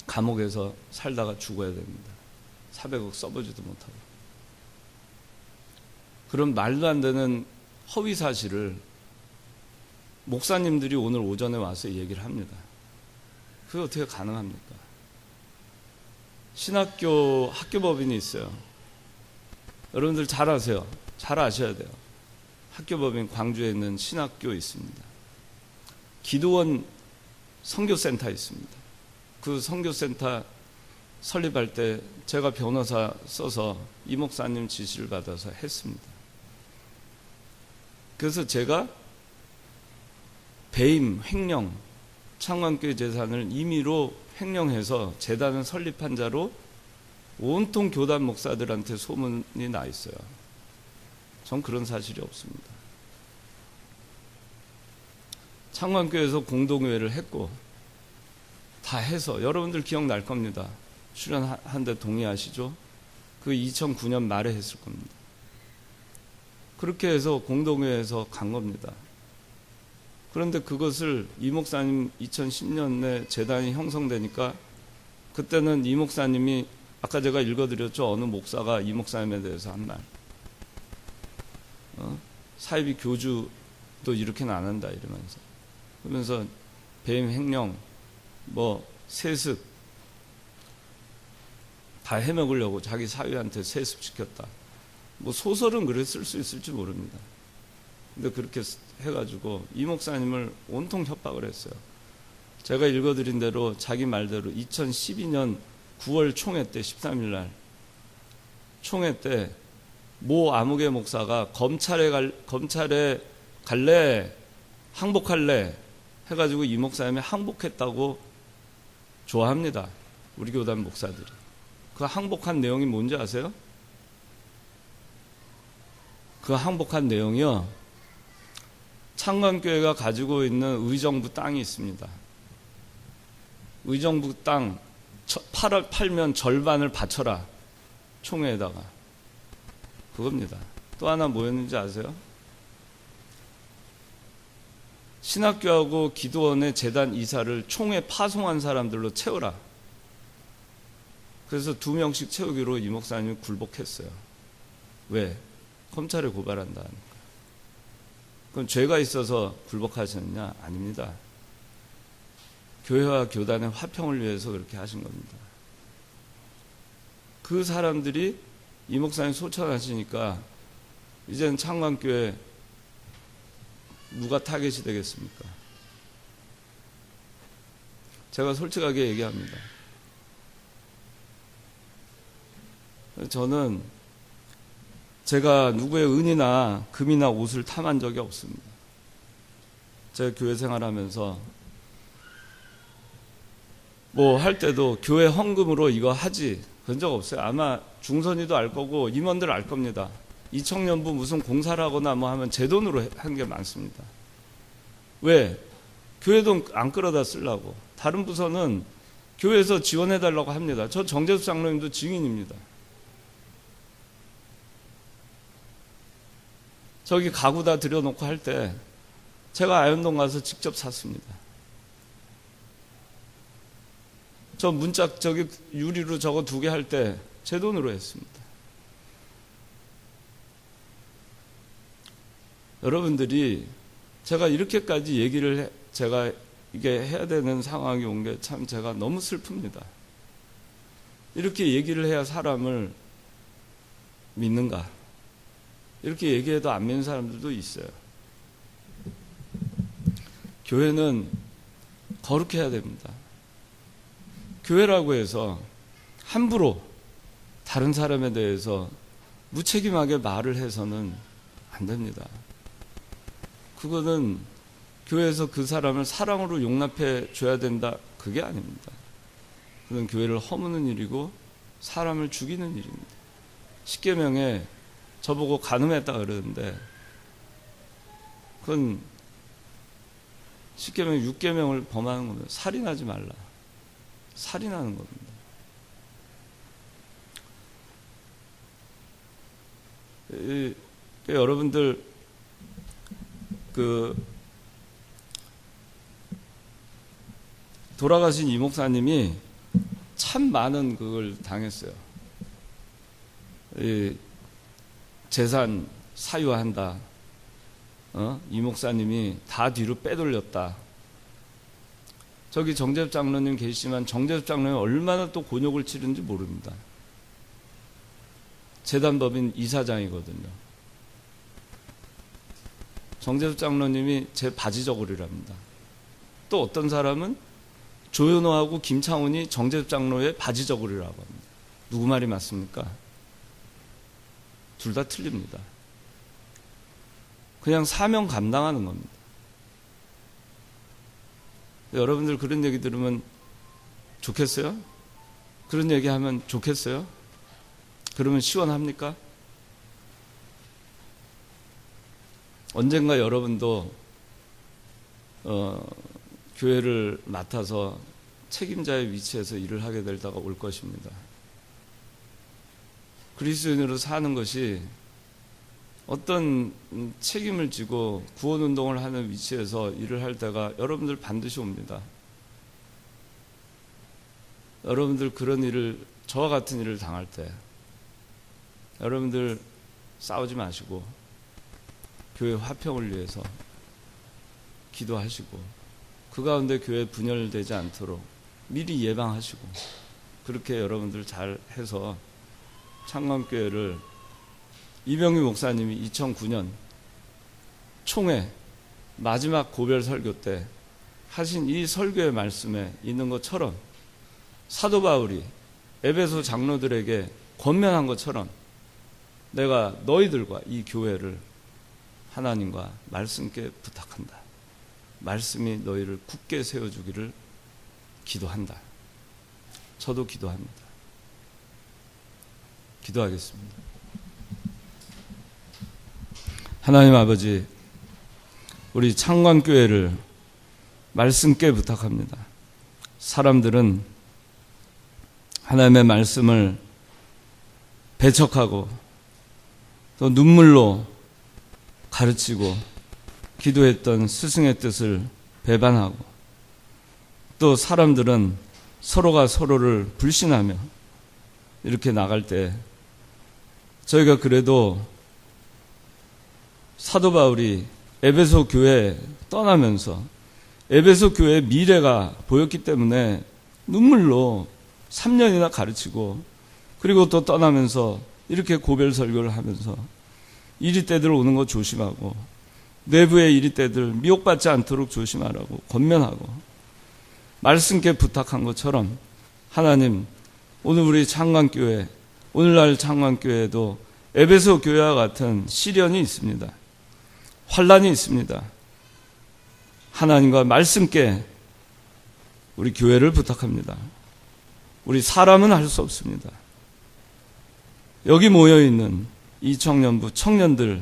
A: 감옥에서 살다가 죽어야 됩니다. 400억 써보지도 못하고. 그런 말도 안 되는 허위 사실을 목사님들이 오늘 오전에 와서 얘기를 합니다. 그게 어떻게 가능합니까? 신학교 학교법인이 있어요. 여러분들 잘 아세요. 잘 아셔야 돼요. 학교법인 광주에 있는 신학교 있습니다. 기도원 선교센터 있습니다. 그 선교센터 설립할 때 제가 변호사 써서 이 목사님 지시를 받아서 했습니다. 그래서 제가 배임, 횡령, 창관교회 재산을 임의로 횡령해서 재단을 설립한 자로 온통 교단 목사들한테 소문이 나 있어요. 전 그런 사실이 없습니다. 창관교회에서 공동회를 했고 다 해서 여러분들 기억날 겁니다. 출연한 데 동의하시죠? 그 2009년 말에 했을 겁니다. 그렇게 해서 공동회에서 간 겁니다. 그런데 그것을 이 목사님 2010년에 재단이 형성되니까 그때는 이 목사님이 아까 제가 읽어드렸죠. 어느 목사가 이 목사님에 대해서 한 말. 사이비 교주도 이렇게는 안 한다 이러면서. 그러면서 배임 횡령, 뭐 세습 다 해먹으려고 자기 사위한테 세습시켰다. 뭐 소설은 그래 쓸 수 있을지 모릅니다. 근데 그렇게 해가지고 이 목사님을 온통 협박을 했어요. 제가 읽어드린 대로 자기 말대로 2012년 9월 총회 때 13일 날 총회 때 모 아무개 목사가 검찰에 갈래 항복할래 해가지고 이 목사님이 항복했다고 좋아합니다. 우리 교단 목사들이. 그 항복한 내용이 뭔지 아세요? 그 항복한 내용이요, 창관교회가 가지고 있는 의정부 땅이 있습니다. 의정부 땅 팔면 절반을 바쳐라, 총회에다가. 그겁니다. 또 하나 뭐였는지 아세요? 신학교하고 기도원의 재단 이사를 총회 파송한 사람들로 채워라. 그래서 2명씩 채우기로 이 목사님이 굴복했어요. 왜? 검찰에 고발한다 하니까. 그럼 죄가 있어서 굴복하셨느냐? 아닙니다. 교회와 교단의 화평을 위해서 그렇게 하신 겁니다. 그 사람들이 이 목사님 소천하시니까 이제는 창관교회 누가 타겟이 되겠습니까? 제가 솔직하게 얘기합니다. 저는 제가 누구의 은이나 금이나 옷을 탐한 적이 없습니다. 제가 교회 생활하면서 뭐 할 때도 교회 헌금으로 이거 하지 그런 적 없어요. 아마 중선이도 알 거고 임원들 알 겁니다. 이 청년부 무슨 공사를 하거나 뭐 하면 제 돈으로 한 게 많습니다. 왜? 교회 돈 안 끌어다 쓰려고. 다른 부서는 교회에서 지원해달라고 합니다. 저 정재수 장로님도 증인입니다. 저기 가구 다 들여놓고 할 때 제가 아현동 가서 직접 샀습니다. 저 문짝 저기 유리로 저거 2개 할 때 제 돈으로 했습니다. 여러분들이 제가 이렇게까지 얘기를 제가 이게 해야 되는 상황이 온 게 참 제가 너무 슬픕니다. 이렇게 얘기를 해야 사람을 믿는가? 이렇게 얘기해도 안 믿는 사람들도 있어요. 교회는 거룩해야 됩니다. 교회라고 해서 함부로 다른 사람에 대해서 무책임하게 말을 해서는 안 됩니다. 그거는 교회에서 그 사람을 사랑으로 용납해 줘야 된다, 그게 아닙니다. 그건 교회를 허무는 일이고 사람을 죽이는 일입니다. 십계명에 저보고 간음했다 그러는데 그건 십계명 6계명을 범하는 겁니다. 살인하지 말라. 살인하는 겁니다. 여러분들 돌아가신 이 목사님이 참 많은 그걸 당했어요. 재산 사유한다. 이 목사님이 다 뒤로 빼돌렸다. 저기 정재섭 장로님 계시지만 정재섭 장로님 얼마나 또 곤욕을 치른지 모릅니다. 재단법인 이사장이거든요. 정재섭 장로님이 제 바지 저고리랍니다. 또 어떤 사람은 조현호하고 김창훈이 정재섭 장로의 바지 저고리라고 합니다. 누구 말이 맞습니까? 둘 다 틀립니다. 그냥 사명 감당하는 겁니다. 여러분들 그런 얘기 들으면 좋겠어요? 그런 얘기 하면 좋겠어요? 그러면 시원합니까? 언젠가 여러분도 교회를 맡아서 책임자의 위치에서 일을 하게 될 때가 올 것입니다. 그리스도인으로 사는 것이 어떤 책임을 지고 구원운동을 하는 위치에서 일을 할 때가 여러분들 반드시 옵니다. 여러분들 그런 일을, 저와 같은 일을 당할 때 여러분들 싸우지 마시고 교회 화평을 위해서 기도하시고 그 가운데 교회 분열되지 않도록 미리 예방하시고 그렇게 여러분들 잘 해서 창광교회를 이병규 목사님이 2009년 총회 마지막 고별 설교 때 하신 이 설교의 말씀에 있는 것처럼 사도 바울이 에베소 장로들에게 권면한 것처럼 내가 너희들과 이 교회를 하나님과 말씀께 부탁한다. 말씀이 너희를 굳게 세워주기를 기도한다. 저도 기도합니다. 기도하겠습니다. 하나님 아버지, 우리 창광교회를 말씀께 부탁합니다. 사람들은 하나님의 말씀을 배척하고 또 눈물로 가르치고 기도했던 스승의 뜻을 배반하고 또 사람들은 서로가 서로를 불신하며 이렇게 나갈 때 저희가 그래도 사도 바울이 에베소 교회에 떠나면서 에베소 교회의 미래가 보였기 때문에 눈물로 3년이나 가르치고 그리고 또 떠나면서 이렇게 고별 설교를 하면서 이리때들 오는 거 조심하고 내부의 이리때들 미혹받지 않도록 조심하라고 권면하고 말씀께 부탁한 것처럼 하나님, 오늘 우리 창광교회, 오늘날 창광교회에도 에베소 교회와 같은 시련이 있습니다. 환란이 있습니다. 하나님과 말씀께 우리 교회를 부탁합니다. 우리 사람은 할 수 없습니다. 여기 모여있는 이 청년부 청년들,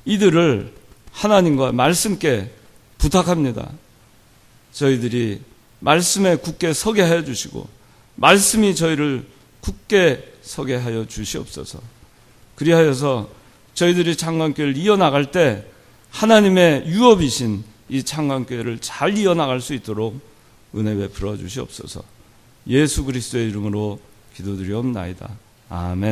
A: 이들을 하나님과 말씀께 부탁합니다. 저희들이 말씀에 굳게 서게 하여 주시고 말씀이 저희를 굳게 서게 하여 주시옵소서. 그리하여서 저희들이 창광교회를 이어나갈 때 하나님의 유업이신 이 창광교회를 잘 이어나갈 수 있도록 은혜 베풀어 주시옵소서. 예수 그리스도의 이름으로 기도드리옵나이다. 아멘.